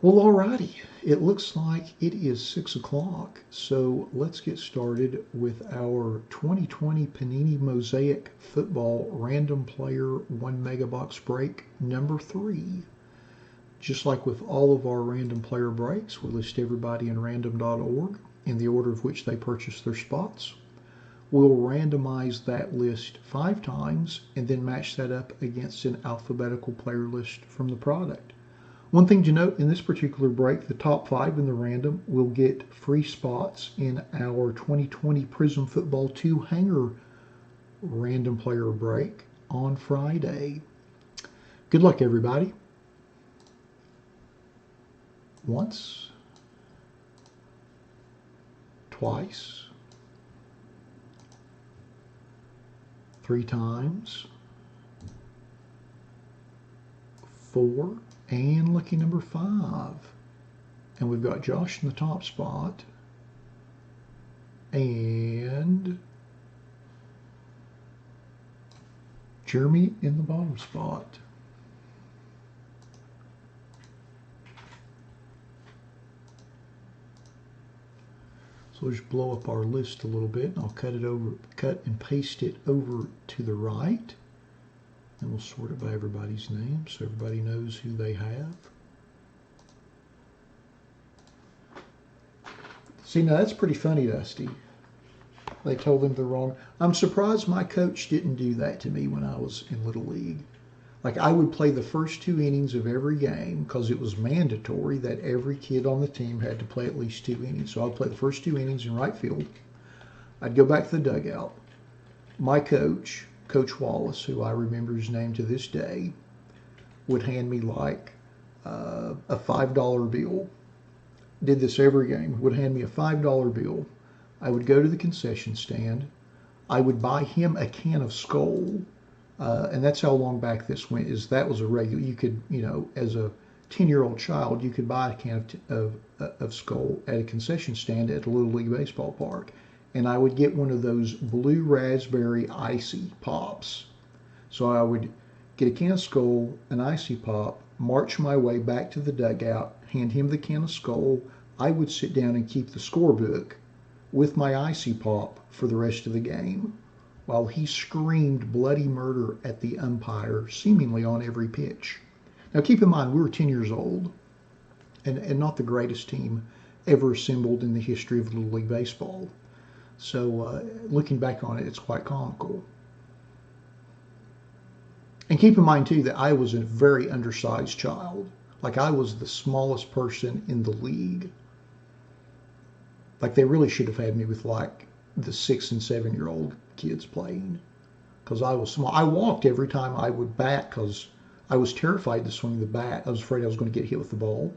Well, alrighty. It looks like it is 6 o'clock, so let's get started with our 2020 Panini Mosaic Football Random Player 1 Mega Box Break number 3. Just like with all of our random player breaks, we list everybody in random.org in the order of which they purchased their spots. We'll randomize that list 5 times and then match that up against an alphabetical player list from the product. One thing to note in this particular break, the top 5 in the random will get free spots in our 2020 Prism Football 2 Hanger random player break on Friday. Good luck, everybody. Once, twice, 3 times, 4, and lucky number 5. And we've got Josh in the top spot and Jeremy in the bottom spot. So we'll just blow up our list a little bit, and I'll cut and paste it over to the right. And we'll sort it by everybody's name so everybody knows who they have. See, now that's pretty funny, Dusty. They told him the wrong. I'm surprised my coach didn't do that to me when I was in Little League. Like, I would play the first 2 innings of every game because it was mandatory that every kid on the team had to play at least 2 innings. So I'd play the first 2 innings in right field. I'd go back to the dugout. My coach, Coach Wallace, who I remember his name to this day, would hand me like a $5 bill. Did this every game. Would hand me a $5 bill. I would go to the concession stand. I would buy him a can of Skol. And that's how long back this went, is that was a regular, you could, as a 10-year-old child, you could buy a can of Skol at a concession stand at a Little League baseball park. And I would get one of those blue raspberry icy pops. So I would get a can of Skol, an icy pop, march my way back to the dugout, hand him the can of Skol. I would sit down and keep the scorebook with my icy pop for the rest of the game, while he screamed bloody murder at the umpire, seemingly on every pitch. Now keep in mind, we were 10 years old, and not the greatest team ever assembled in the history of Little League Baseball. So looking back on it, it's quite comical. And keep in mind, too, that I was a very undersized child. Like, I was the smallest person in the league. Like, they really should have had me with, like, the 6- and 7-year-old kids playing, because I was small. I walked every time I would bat because I was terrified to swing the bat. I was afraid I was going to get hit with the ball.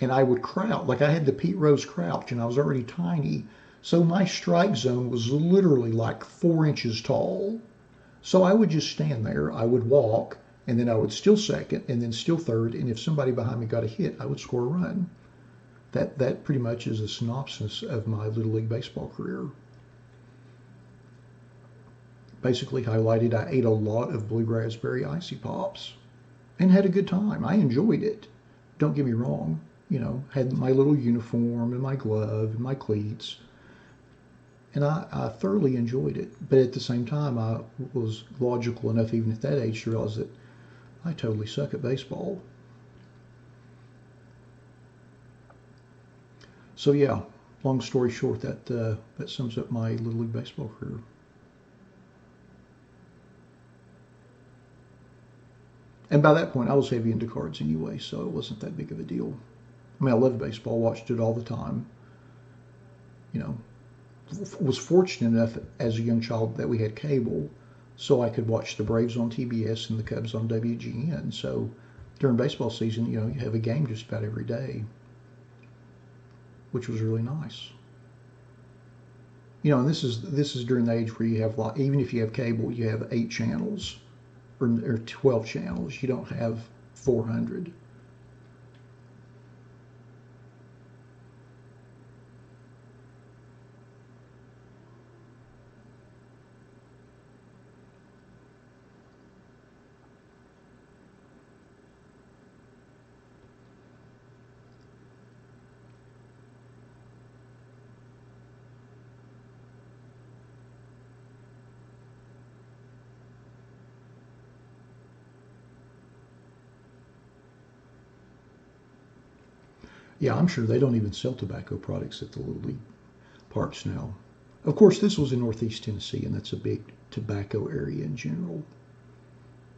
And I would crouch. Like, I had the Pete Rose crouch, and I was already tiny. So my strike zone was literally like 4 inches tall. So I would just stand there. I would walk, and then I would steal second, and then steal third. And if somebody behind me got a hit, I would score a run. That pretty much is a synopsis of my Little League baseball career. Basically highlighted, I ate a lot of blue raspberry icy pops and had a good time. I enjoyed it. Don't get me wrong. Had my little uniform and my glove and my cleats. And I thoroughly enjoyed it. But at the same time, I was logical enough, even at that age, to realize that I totally suck at baseball. So yeah, long story short, that sums up my Little League baseball career. And by that point, I was heavy into cards anyway, so it wasn't that big of a deal. I mean, I loved baseball, watched it all the time. Was fortunate enough as a young child that we had cable, so I could watch the Braves on TBS and the Cubs on WGN. So during baseball season, you have a game just about every day, which was really nice. And this is during the age where you have, like, even if you have cable, you have 8 channels or 12 channels. You don't have 400. Yeah, I'm sure they don't even sell tobacco products at the Little League parks now. Of course, this was in Northeast Tennessee, and that's a big tobacco area in general.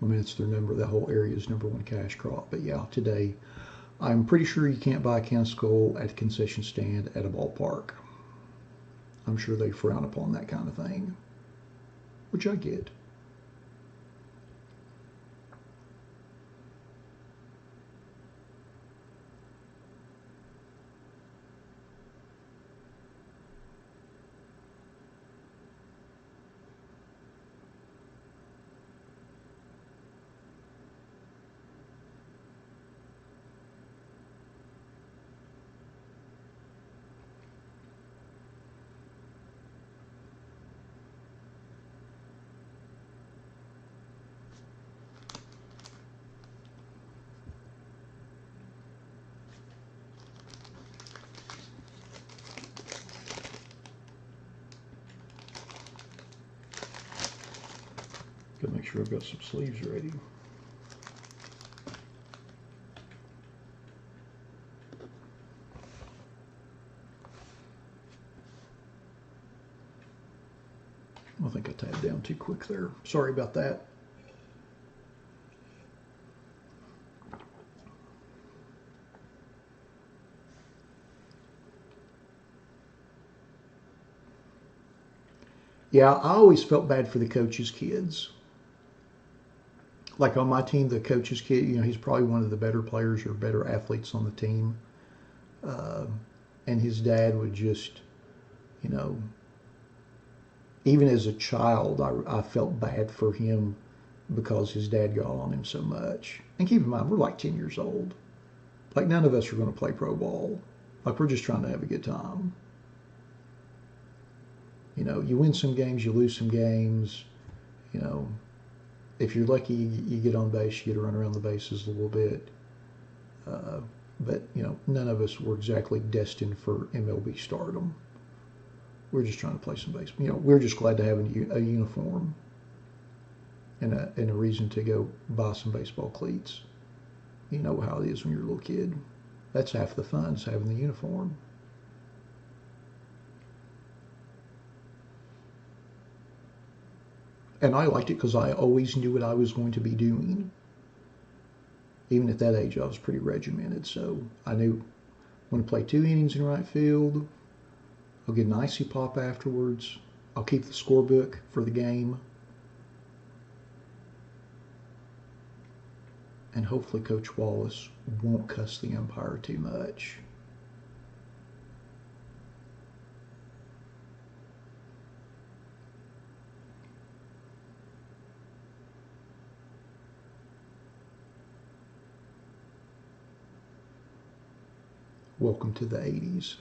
I mean, it's that whole area's #1 cash crop. But yeah, today, I'm pretty sure you can't buy a can of Skull at a concession stand at a ballpark. I'm sure they frown upon that kind of thing, which I get. Gotta make sure I've got some sleeves ready. I think I tabbed down too quick there. Sorry about that. Yeah, I always felt bad for the coaches' kids. Like on my team, the coach's kid, he's probably one of the better players or better athletes on the team. And his dad would just, you know, even as a child, I felt bad for him because his dad got on him so much. And keep in mind, we're like 10 years old. Like none of us are going to play pro ball. Like we're just trying to have a good time. You win some games, you lose some games. You know, if you're lucky, you get on base, you get to run around the bases a little bit. But none of us were exactly destined for MLB stardom. We're just trying to play some baseball. We're just glad to have a uniform and a reason to go buy some baseball cleats. You know how it is when you're a little kid. That's half the fun, is having the uniform. And I liked it because I always knew what I was going to be doing. Even at that age, I was pretty regimented. So I knew I'm going to play 2 innings in right field. I'll get an icy pop afterwards. I'll keep the scorebook for the game. And hopefully Coach Wallace won't cuss the umpire too much. Welcome to the 80s.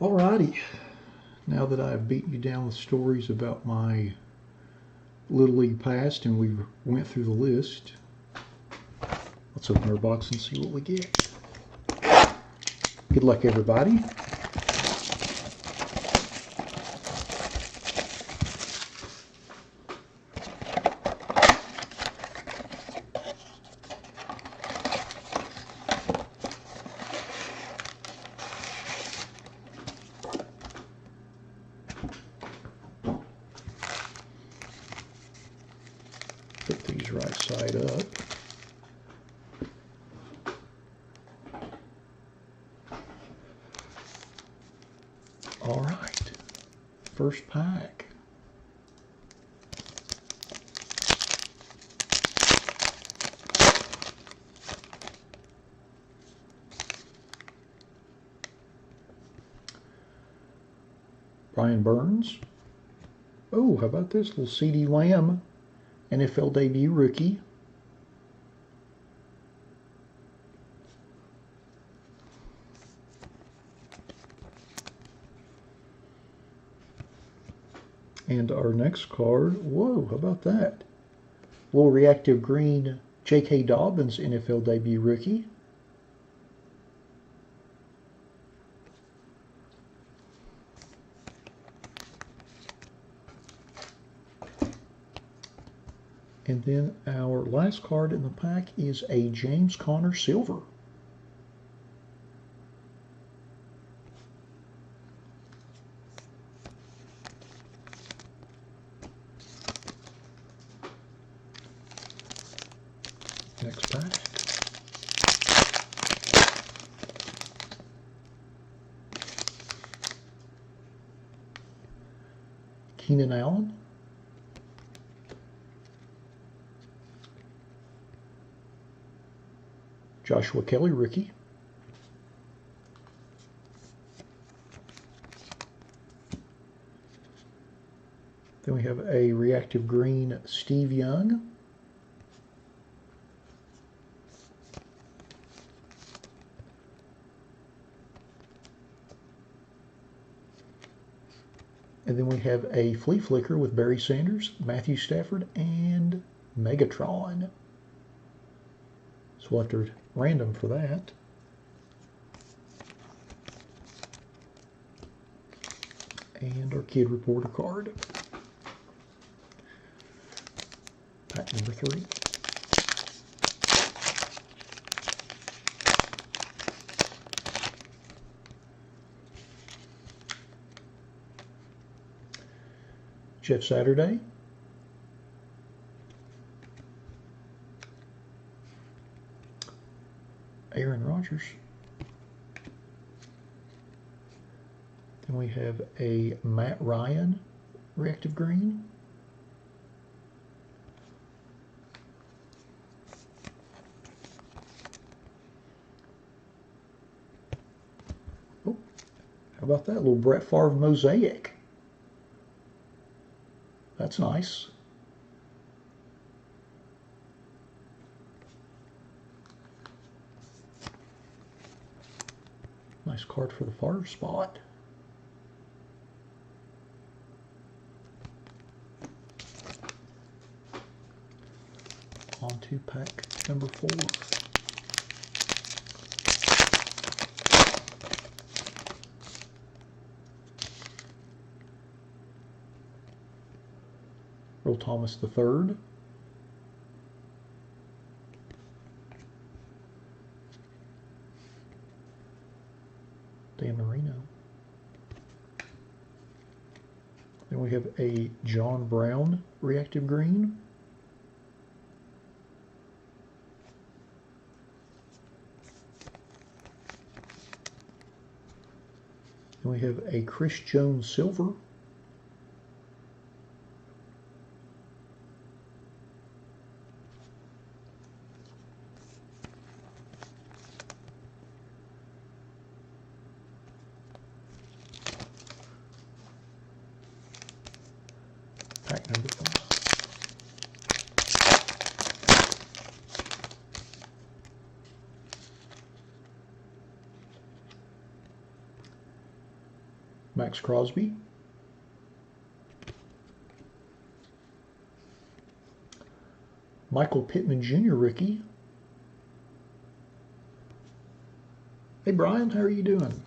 Alrighty, now that I've beaten you down with stories about my Little League past and we went through the list, let's open our box and see what we get. Good luck, everybody. side up. All right, first pack. Brian Burns. Oh, how about this little CeeDee Lamb, NFL debut rookie. And our next card, whoa, how about that? Little reactive green J.K. Dobbins NFL debut rookie. And then our last card in the pack is a James Conner silver. Next pack. Keenan Allen. Joshua Kelly, rookie. Then we have a reactive green Steve Young. And then we have a flea flicker with Barry Sanders, Matthew Stafford, and Megatron. So we'll have to random for that. And our kid reporter card. Pack number 3. Jeff Saturday. Aaron Rodgers. Then we have a Matt Ryan reactive green. Oh, how about that little Brett Favre Mosaic? That's nice. Nice card for the Favre spot. On to pack number 4. Earl Thomas III. Dan Marino. Then we have a John Brown reactive green. Then we have a Chris Jones silver. Pack number 5. Max Crosby. Michael Pittman Jr. rookie. Hey Brian, how are you doing?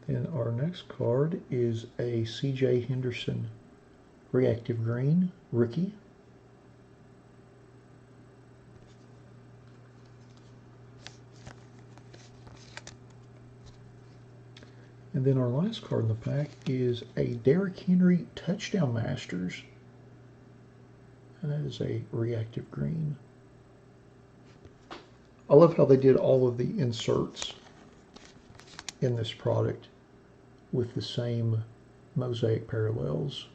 And our next card is a C.J. Henderson reactive green rookie. And then our last card in the pack is a Derrick Henry Touchdown Masters. And that is a reactive green. I love how they did all of the inserts in this product with the same mosaic parallels.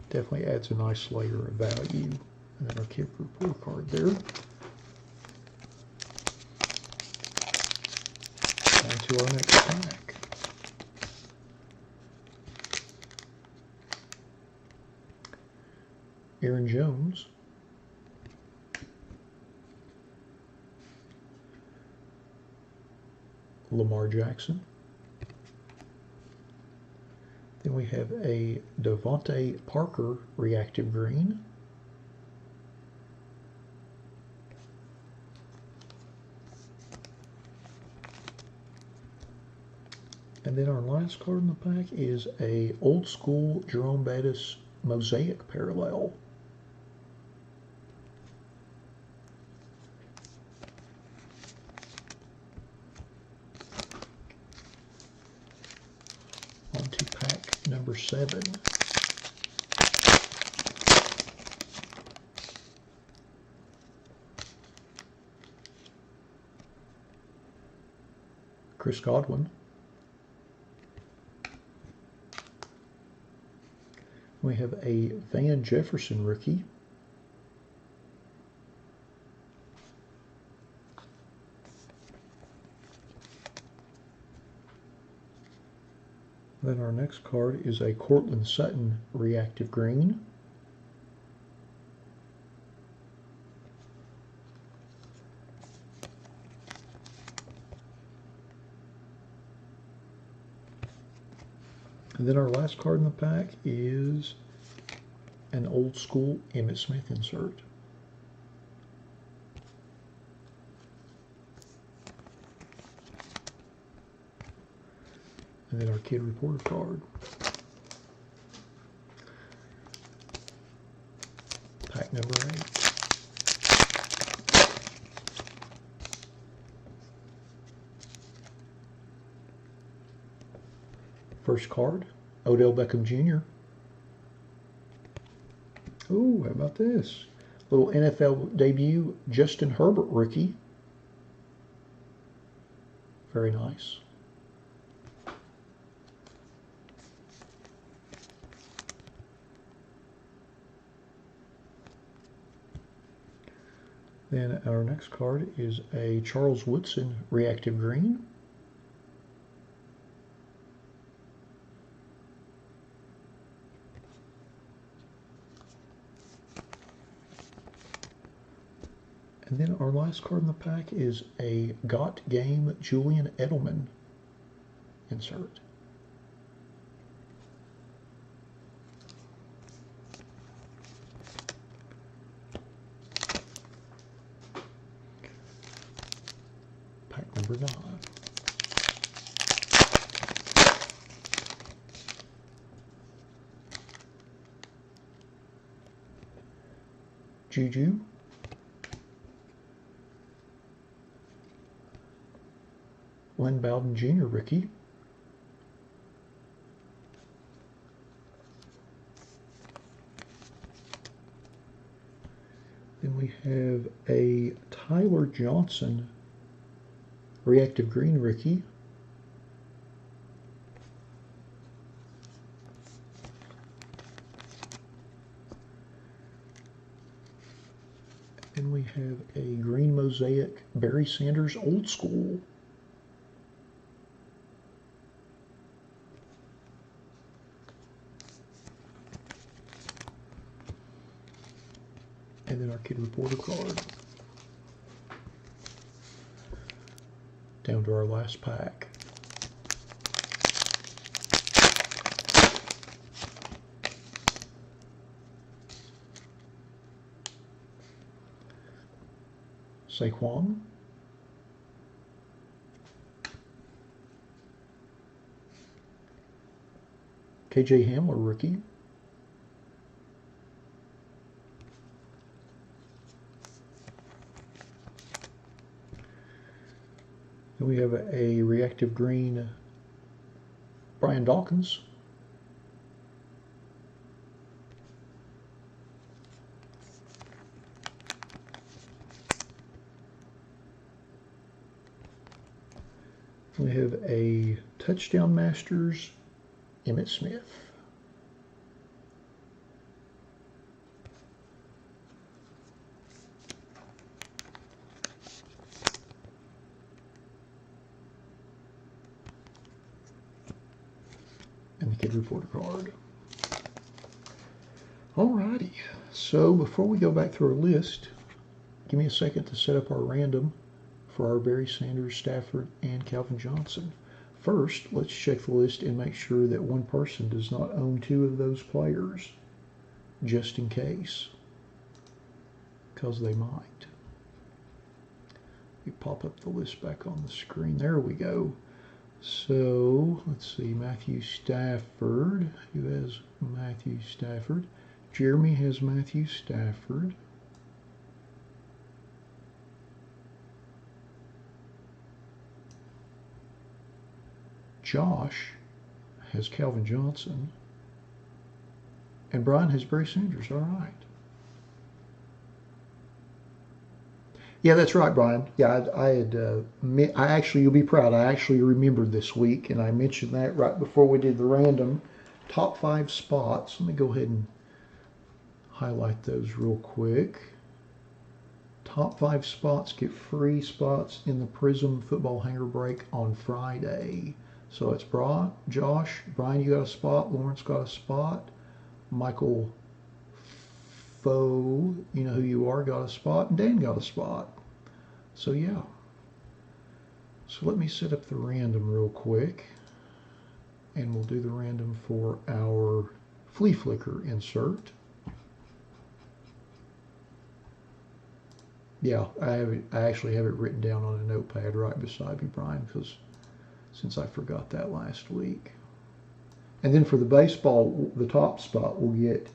Definitely adds a nice layer of value. And then our kit report card there. On to our next pack. Aaron Jones. Lamar Jackson. Then we have a Devontae Parker reactive green. And then our last card in the pack is a old school Jerome Bettis Mosaic parallel. On to pack number 7. Chris Godwin. We have a Van Jefferson rookie. Then our next card is a Cortland Sutton reactive green. And then our last card in the pack is an old school Emmitt Smith insert. And then our kid reporter card. Pack number 8. First card, Odell Beckham Jr. Ooh, how about this? Little NFL debut, Justin Herbert rookie. Very nice. Then our next card is a Charles Woodson reactive green. And then our last card in the pack is a Got Game Julian Edelman insert. Pack number 9. Juju. Lynn Bowden Jr. rookie. Then we have a Tyler Johnson reactive green rookie. Then we have a green mosaic Barry Sanders old school. And then our kid reporter card. Down to our last pack. Saquon. KJ Hamler rookie. And we have a reactive green Brian Dawkins. We have a Touchdown Masters Emmitt Smith. And the Kid Reporter card. Alrighty, so before we go back through our list, give me a second to set up our random for our Barry Sanders, Stafford, and Calvin Johnson. First, let's check the list and make sure that one person does not own two of those players, just in case, because they might. We pop up the list back on the screen. There we go. So, let's see, Matthew Stafford. Who has Matthew Stafford? Jeremy has Matthew Stafford. Josh has Calvin Johnson. And Brian has Barry Sanders. All right. Yeah, that's right, Brian. Yeah, I actually, you'll be proud, I actually remembered this week, and I mentioned that right before we did the random top 5 spots. Let me go ahead and highlight those real quick. Top 5 spots get free spots in the Prism football hanger break on Friday. So it's Josh, Brian, you got a spot, Lawrence got a spot, Michael Foe, you know who you are, got a spot, and Dan got a spot. So yeah. So let me set up the random real quick, and we'll do the random for our flea flicker insert. Yeah, I actually have it written down on a notepad right beside me, Brian, because since I forgot that last week. And then for the baseball, the top spot will get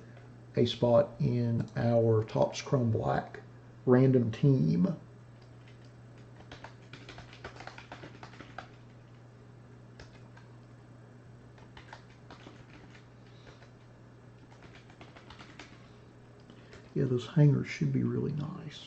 a spot in our Topps Chrome Black random team. Yeah, those hangers should be really nice.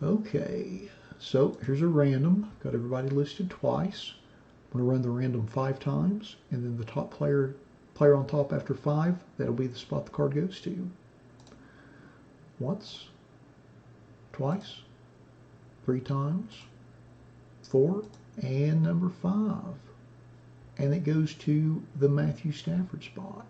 Okay, so here's a random. Got everybody listed twice. I'm going to run the random 5 times, and then the top player on top after 5, that'll be the spot the card goes to. Once, twice, 3 times, 4, and number 5. And it goes to the Matthew Stafford spot.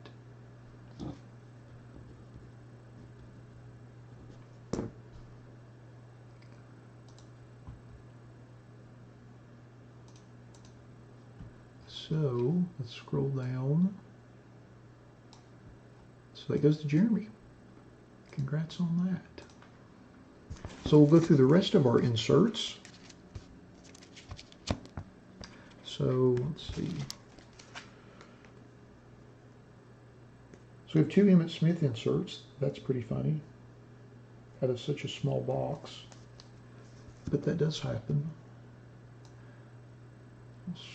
So let's scroll down. So that goes to Jeremy. Congrats on that. So we'll go through the rest of our inserts. So let's see. So we have 2 Emmitt Smith inserts. That's pretty funny. Out of such a small box. But that does happen.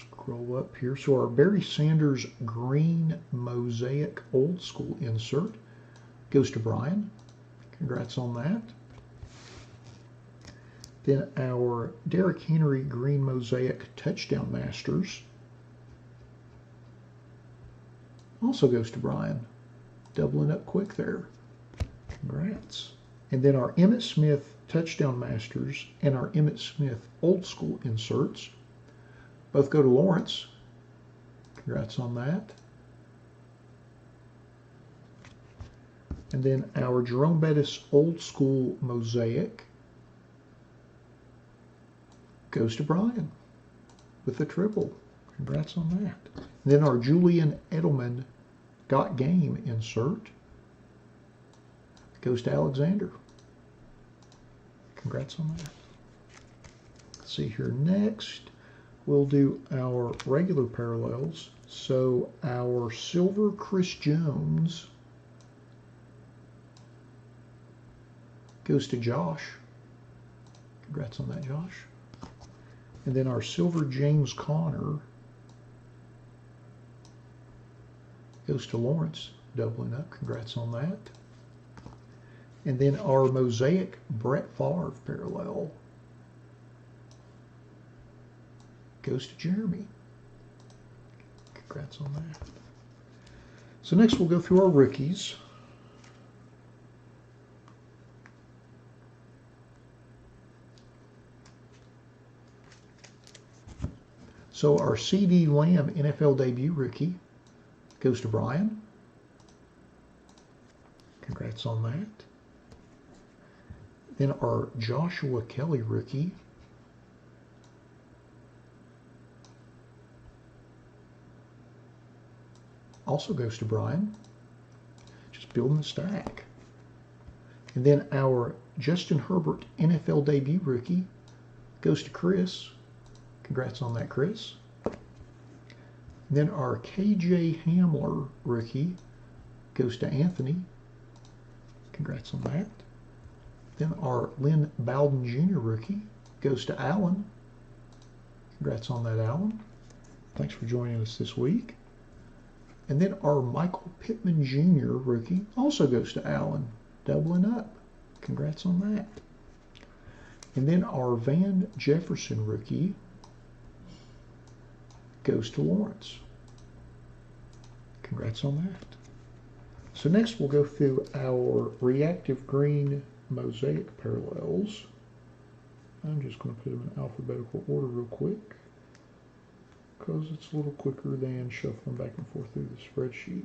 Scroll up here. So our Barry Sanders green Mosaic old school insert goes to Brian. Congrats on that. Then our Derrick Henry green Mosaic touchdown masters also goes to Brian. Doubling up quick there. Congrats. And then our Emmitt Smith touchdown masters and our Emmitt Smith old school inserts both go to Lawrence. Congrats on that. And then our Jerome Bettis old school mosaic goes to Brian with a triple. Congrats on that. And then our Julian Edelman got game insert goes to Alexander. Congrats on that. Let's see here next. We'll do our regular parallels. So our silver Chris Jones goes to Josh. Congrats on that, Josh. And then our silver James Conner goes to Lawrence, doubling up. Congrats on that. And then our Mosaic Brett Favre parallel goes to Jeremy. Congrats on that. So next we'll go through our rookies. So our CD Lamb NFL debut rookie goes to Brian. Congrats on that. Then our Joshua Kelly rookie also goes to Brian. Just building the stack. And then our Justin Herbert NFL debut rookie goes to Chris. Congrats on that, Chris. And then our KJ Hamler rookie goes to Anthony. Congrats on that. Then our Lynn Bowden Jr. rookie goes to Alan. Congrats on that, Alan. Thanks for joining us this week. And then our Michael Pittman Jr. rookie also goes to Alan, doubling up. Congrats on that. And then our Van Jefferson rookie goes to Lawrence. Congrats on that. So next we'll go through our reactive green Mosaic parallels. I'm just going to put them in alphabetical order real quick because it's a little quicker than shuffling back and forth through the spreadsheet.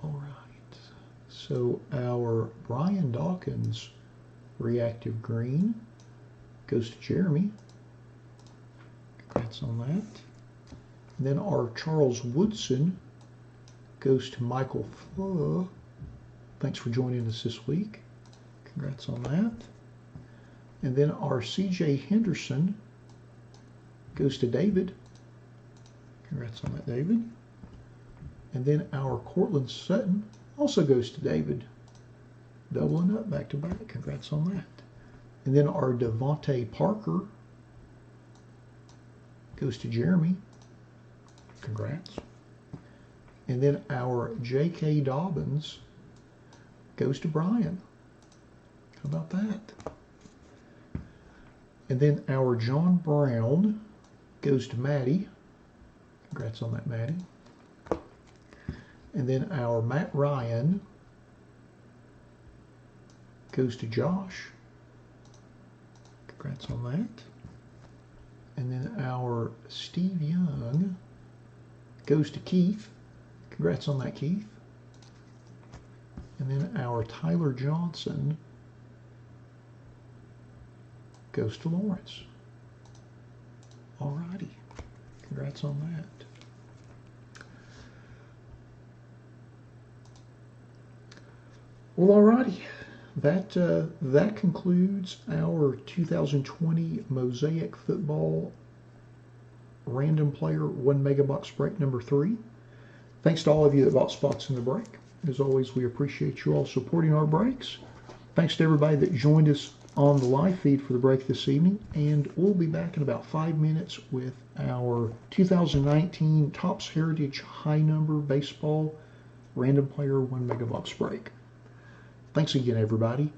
All right, so our Brian Dawkins reactive green goes to Jeremy. Congrats on that. And then our Charles Woodson goes to Michael Fuh. Thanks for joining us this week. Congrats on that. And then our CJ Henderson goes to David. Congrats on that, David. And then our Cortland Sutton also goes to David. Doubling up back to back. Congrats on that. And then our Devontae Parker goes to Jeremy. Congrats. And then our J.K. Dobbins goes to Brian. How about that? And then our John Brown goes to Maddie. Congrats on that, Maddie. And then our Matt Ryan goes to Josh. Congrats on that. And then our Steve Young goes to Keith. Congrats on that, Keith. And then our Tyler Johnson goes to Lawrence. Alrighty. Congrats on that. Well, alrighty. That concludes our 2020 Mosaic Football Random Player 1 Mega Box break number 3. Thanks to all of you that bought spots in the break. As always, we appreciate you all supporting our breaks. Thanks to everybody that joined us on the live feed for the break this evening. And we'll be back in about 5 minutes with our 2019 Topps Heritage High Number Baseball Random Player 1 Mega Box break. Thanks again, everybody.